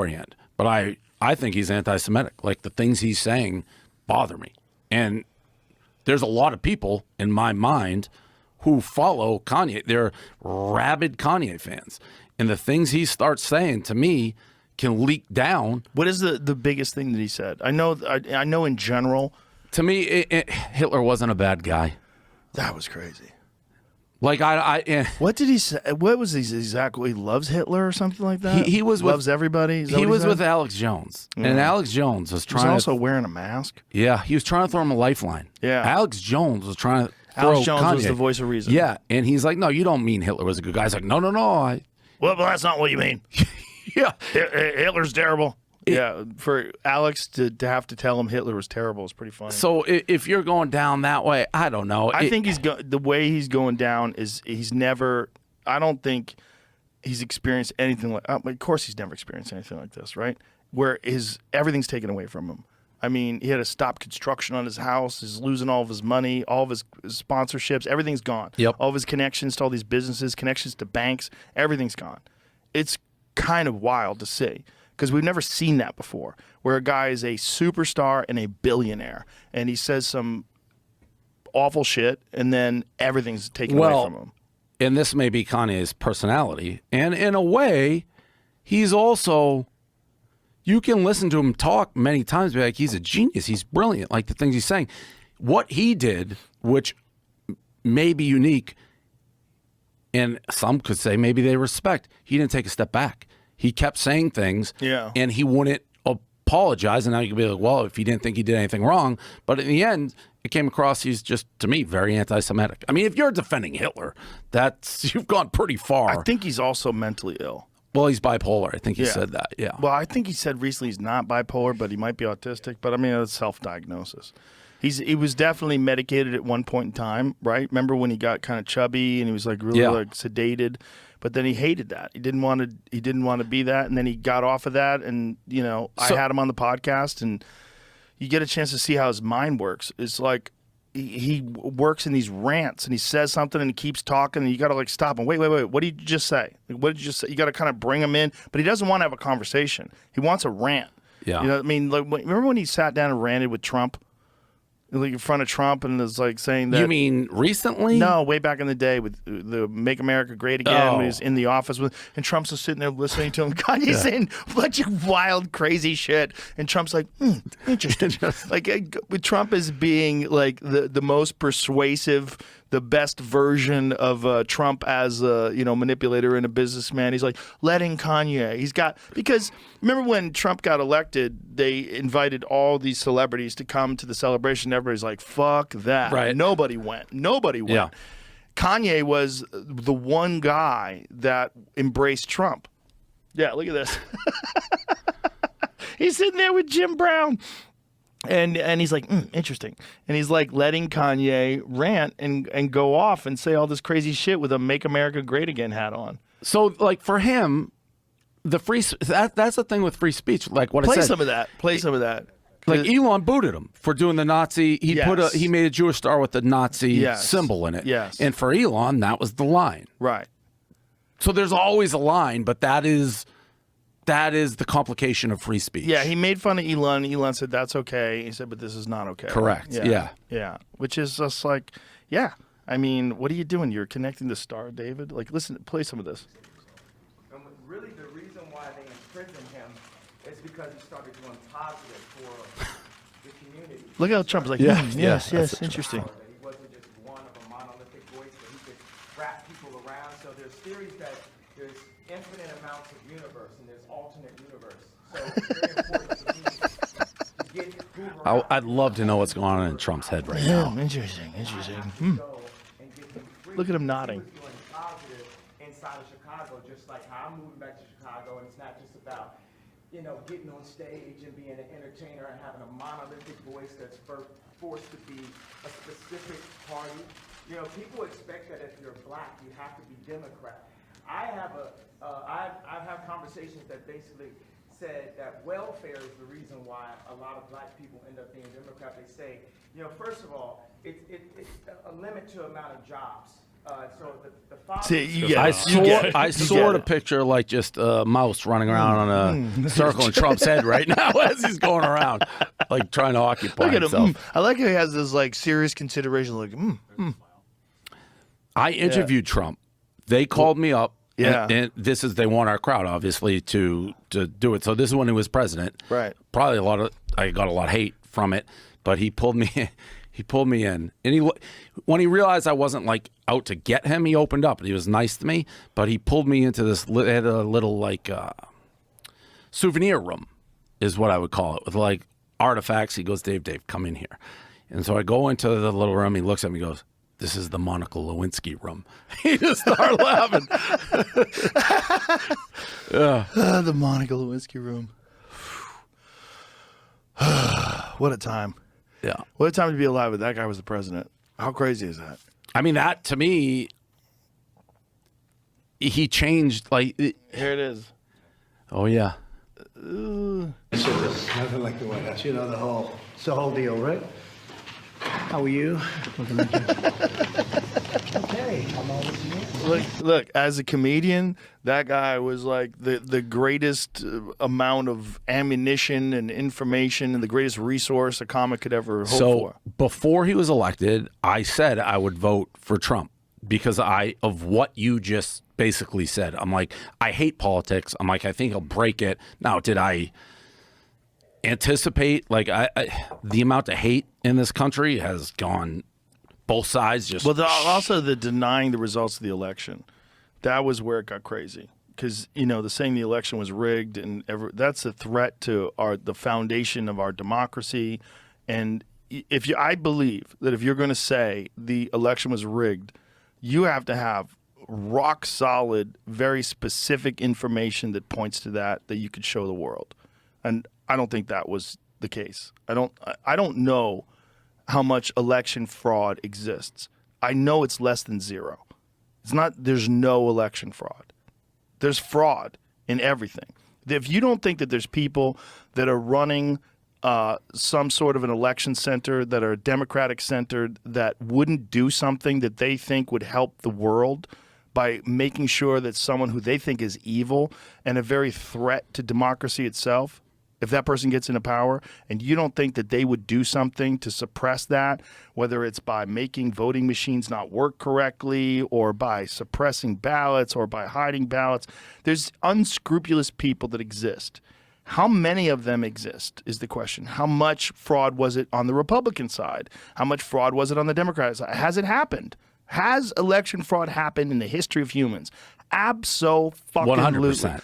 beforehand, but I think he's anti-Semitic. Like, the things he's saying bother me. And there's a lot of people in my mind who follow Kanye. They're rabid Kanye fans. And the things he starts saying to me can leak down. What is the biggest thing that he said? I know in general. To me, Hitler wasn't a bad guy. That was crazy. Like, what did he say? What was he exactly? He loves Hitler or something like that? He was loves everybody? He was with Alex Jones. And Alex Jones was trying to... He was also wearing a mask? Yeah, he was trying to throw him a lifeline. Yeah. Alex Jones was trying to throw Alex Jones Kanye. was the voice of reason. Yeah, and he's like, no, you don't mean Hitler was a good guy. He's like, no. Well, that's not what you mean. Yeah. Hitler's terrible. Yeah, for Alex to have to tell him Hitler was terrible is pretty funny. So if you're going down that way, I don't know. I think the way he's going down is he's never. I don't think he's experienced anything like. Of course, he's never experienced anything like this, right? Where everything's taken away from him. I mean, he had to stop construction on his house. He's losing all of his money, all of his sponsorships. Everything's gone. Yep. All of his connections to all these businesses, connections to banks, everything's gone. It's kind of wild to see. Because we've never seen that before, where a guy is a superstar and a billionaire, and he says some awful shit, and then everything's taken away from him. And this may be Kanye's personality. And in a way, he's also, you can listen to him talk many times, be like, he's a genius, he's brilliant, like the things he's saying. What he did, which may be unique, and some could say maybe they respect, he didn't take a step back. He kept saying things, and he wouldn't apologize. And now you can be like, well, if he didn't think he did anything wrong. But in the end, it came across he's just, to me, very anti-Semitic. I mean, if you're defending Hitler, you've gone pretty far. I think he's also mentally ill. Well, he's bipolar. I think he said that, yeah. Well, I think he said recently he's not bipolar, but he might be autistic. But, I mean, it's self-diagnosis. He was definitely medicated at one point in time, right? Remember when he got kind of chubby and he was like really like sedated? But then he hated that. He didn't want to be that, and then he got off of that. And I had him on the podcast, and you get a chance to see how his mind works. It's like he works in these rants, and he says something, and he keeps talking, and you got to like stop him. Wait. What did you just say? What did you just say? You got to kind of bring him in, but he doesn't want to have a conversation. He wants a rant. Yeah. You know what I mean? Like, remember when he sat down and ranted with Trump? Like in front of Trump, and was like saying that. You mean recently? No, way back in the day with the "Make America Great Again" when he was in the office and Trump's just sitting there listening to him. Kanye's saying a bunch of wild, crazy shit, and Trump's like, interesting. Like with Trump as being like the most persuasive, the best version of Trump as a manipulator and a businessman. He's like letting Kanye. Because remember when Trump got elected, they invited all these celebrities to come to the celebration. Everybody's like, "Fuck that!" Right? Nobody went. Yeah. Kanye was the one guy that embraced Trump. Yeah, look at this. He's sitting there with Jim Brown. And he's like, interesting. And he's like letting Kanye rant and go off and say all this crazy shit with a "Make America Great Again" hat on. So, like, for him, that's the thing with free speech. Like what I said. Play some of that. Like Elon booted him for doing the Nazi. He made a Jewish star with the Nazi symbol in it. Yes. And for Elon, that was the line. Right. So there's always a line, but that is the complication of free speech. Yeah, he made fun of Elon. Elon said that's okay. He said, but this is not okay. Correct. Yeah. Which is just like, I mean, what are you doing? You're connecting the star, David. Like, listen, play some of this. And really, the reason why they imprisoned him is because he started doing positive for the community. Look how Trump's like, yes, interesting. He wasn't just one of a monolithic voice, but he could wrap people around. So there's theories that there's infinite amounts of universe and there's alternate universe. So it's very important to get Hoover. I'd love to know what's going on in Trump's head right now. Interesting. Look at him nodding. He was doing positive inside of Chicago, just like how I'm moving back to Chicago, and it's not just about getting on stage and being an entertainer and having a monolithic voice that's forced to be a specific party. People expect that if you're black, you have to be Democrat. I've had conversations that basically said that welfare is the reason why a lot of black people end up being Democrat. They say, first of all, it's a limit to amount of jobs. So the father. See, you get I it. You get it. I You sort get of picture like just a mouse running around on a circle in Trump's head right now as he's going around, like trying to occupy Look at himself. him. I like how he has this like serious consideration. Like, I interviewed Trump. They called me up. Yeah. And this is, they want our crowd, obviously, to do it. So this is when he was president. Right. Probably I got a lot of hate from it, but he pulled me in. And when he realized I wasn't like out to get him, he opened up and he was nice to me, but he pulled me into this, they had a little like souvenir room is what I would call it, with like artifacts. He goes, Dave, come in here. And so I go into the little room, he looks at me and goes, this is the Monica Lewinsky room. He just started laughing. the Monica Lewinsky room. What a time. Yeah. What a time to be alive if that guy was the president. How crazy is that? I mean, that to me, he changed like. Here it is. Oh yeah. Nothing like the White House. You know it's the whole deal, right? How are you? Okay, I'm always here. Look. As a comedian, that guy was like the greatest amount of ammunition and information and the greatest resource a comic could ever hope for. Before he was elected, I said I would vote for Trump because of what you just basically said. I'm like, I hate politics. I'm like, I think he'll break it. Now, did I anticipate the amount of hate in this country has gone both sides? Just also the denying the results of the election, that was where it got crazy, because the saying the election was rigged and that's a threat to the foundation of our democracy. And I believe that if you're going to say the election was rigged, you have to have rock solid, very specific information that points to that you could show the world. And I don't think that was the case. I don't know how much election fraud exists. I know it's less than zero. There's no election fraud. There's fraud in everything. If you don't think that there's people that are running some sort of an election center that are Democratic centered that wouldn't do something that they think would help the world by making sure that someone who they think is evil and a very threat to democracy itself, if that person gets into power and you don't think that they would do something to suppress that, whether it's by making voting machines not work correctly or by suppressing ballots or by hiding ballots, there's unscrupulous people that exist. How many of them exist is the question. How much fraud was it on the Republican side? How much fraud was it on the Democratic side? Has it happened? Has election fraud happened in the history of humans? Absolutely. 100%.